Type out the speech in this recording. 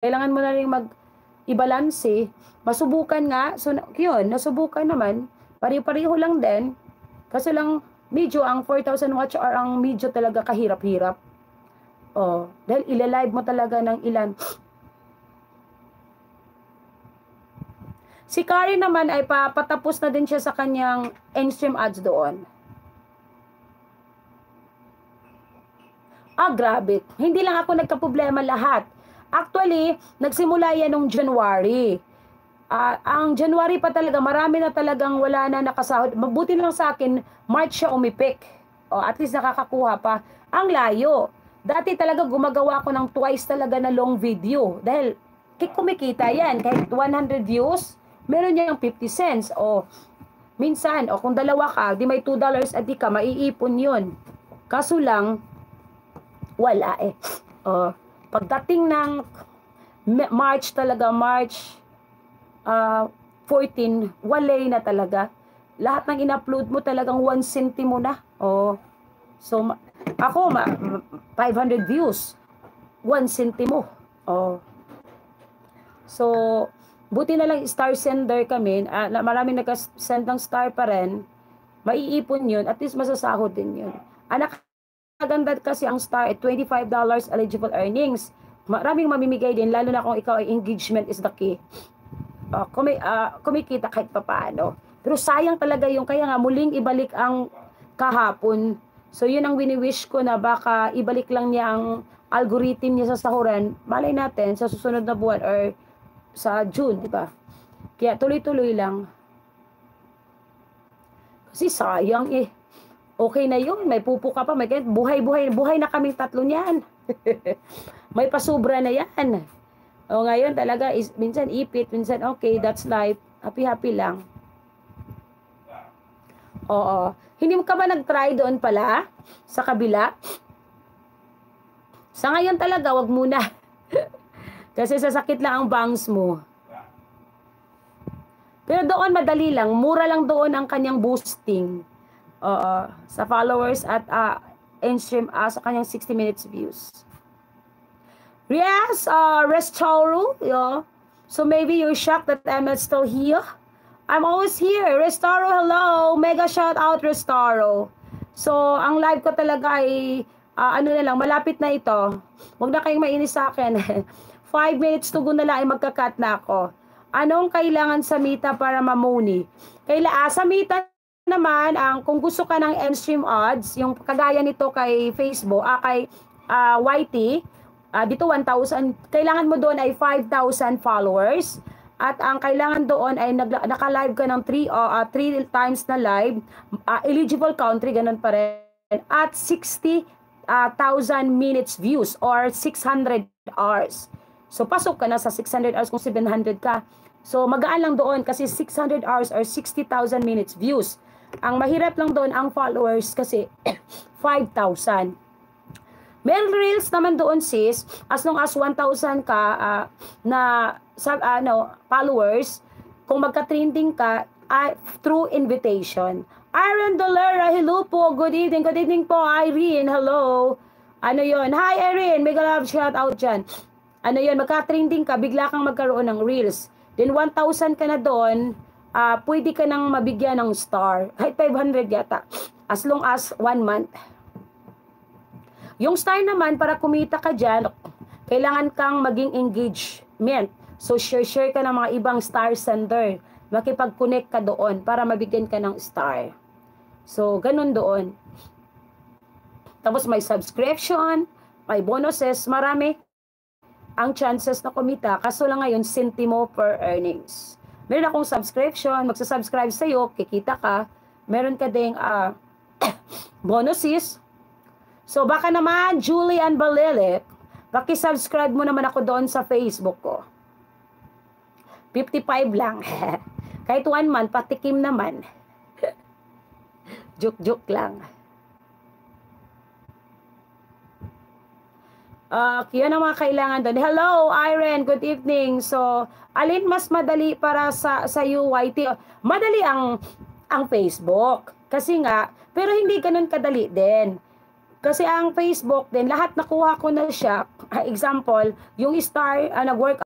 kailangan mo na rin i-balance. Masubukan nga. So, yun, nasubukan naman. Pari-pareho lang din. Kasi lang, medyo ang 4,000 watch hour ang medyo talaga kahirap-hirap. Dahil ilalive mo talaga ng ilan. Si Kari naman ay patapos na din siya sa kanyang in-stream ads doon. Grabe. Hindi lang ako nagka-problema lahat. Actually, nagsimula yan nung January. Ang January pa talaga, marami na talagang wala na nakasahod. Mabuti lang sa akin, March siya umipik. At least nakakakuha pa. Ang layo. Dati talaga gumagawa ko ng twice talaga na long video. Dahil kumikita yan. Kahit 100 views, meron niya yung 50 cents. Minsan, kung dalawa ka, di may $2 at di ka, maiipon yun. Kaso lang, wala pagdating ng March talaga, March 14, walay na talaga. Lahat ng in-upload mo talagang 1 centimo na. So, ako, 500 views. 1 centimo. So, buti na lang star sender kami. Maraming nag-send ng star pa rin. Maiipon yun. At least masasahod din yun. Nakaganda kasi ang star at $25 eligible earnings. Maraming mamimigay din, lalo na kung ikaw ay engagement is the key. Kumikita kahit papaano. Pero sayang talaga yung, kaya nga muling ibalik ang kahapon. So yun ang wini-wish ko, na baka ibalik lang niya ang algorithm niya sa sahuran. Malay natin sa susunod na buwan or sa June, di ba? Kaya tuloy-tuloy lang. Kasi sayang Okay na yun, may pupo ka pa, may buhay na kaming tatlo niyan. May pasubra na yan. Ngayon talaga, minsan ipit, minsan okay, that's life. Happy-happy lang. Hindi mo ka ba nag-try doon pala? Sa kabila? Sa ngayon talaga, wag muna. Kasi sasakit lang ang bangs mo. Pero doon madali lang. Mura lang doon ang kanyang boosting. Sa followers at in-stream sa kanyang 60 minutes views. Yes, Restauro. So maybe you're shocked that I'm still here. I'm always here. Restauro, hello. Mega shout out, Restauro. So, ang live ko talaga ay, na lang, malapit na ito. Huwag na kayong mainis sa akin. 5 minutes to go na lang ay magka-cut na ako. Anong kailangan sa Mita para mamuni? Sa Mita naman, kung gusto ka ng in-stream ads, yung kagaya nito kay Facebook, kay YT, dito 1,000, kailangan mo doon ay 5,000 followers. At ang kailangan doon ay naka-live ka ng 3 times na live, eligible country, ganun pa rin, at 60,000 minutes views or 600 hours. So, pasok ka na sa 600 hours kung 700 ka. So, magaan lang doon kasi 600 hours or 60,000 minutes views. Ang mahirap lang doon ang followers kasi 5,000. May reels naman doon sis, as long as 1,000 ka followers, kung magka-trending ka through invitation. Irene Dolera, hello po, good evening po Irene, hello. Ano yon? Hi Irene, mega love shout out dyan. Ano yon, magka-trending ka, bigla kang magkaroon ng reels. Then 1,000 ka na doon, pwede ka nang mabigyan ng star. Kahit 500 yata, as long as 1 month. Yung star naman, para kumita ka dyan, kailangan kang maging engagement. So, share ka ng mga ibang star sender. Makipag-connect ka doon para mabigyan ka ng star. So, ganun doon. Tapos may subscription, may bonuses, marami ang chances na kumita. Kaso lang ngayon, centimo per earnings. Meron akong subscription, magsasubscribe sa'yo, kikita ka. Meron ka ding bonuses. So, baka naman, Julian Balilit, pakisubscribe mo naman ako doon sa Facebook ko. 55 lang. Kahit 1 month, patikim naman. Joke lang. Kaya na mga kailangan doon. Hello, Irene, good evening. So, alin mas madali para sa UYT? Madali ang Facebook. Kasi nga, pero hindi ganun kadali din. Kasi ang Facebook din, lahat nakuha ko na siya. example, yung star nag-work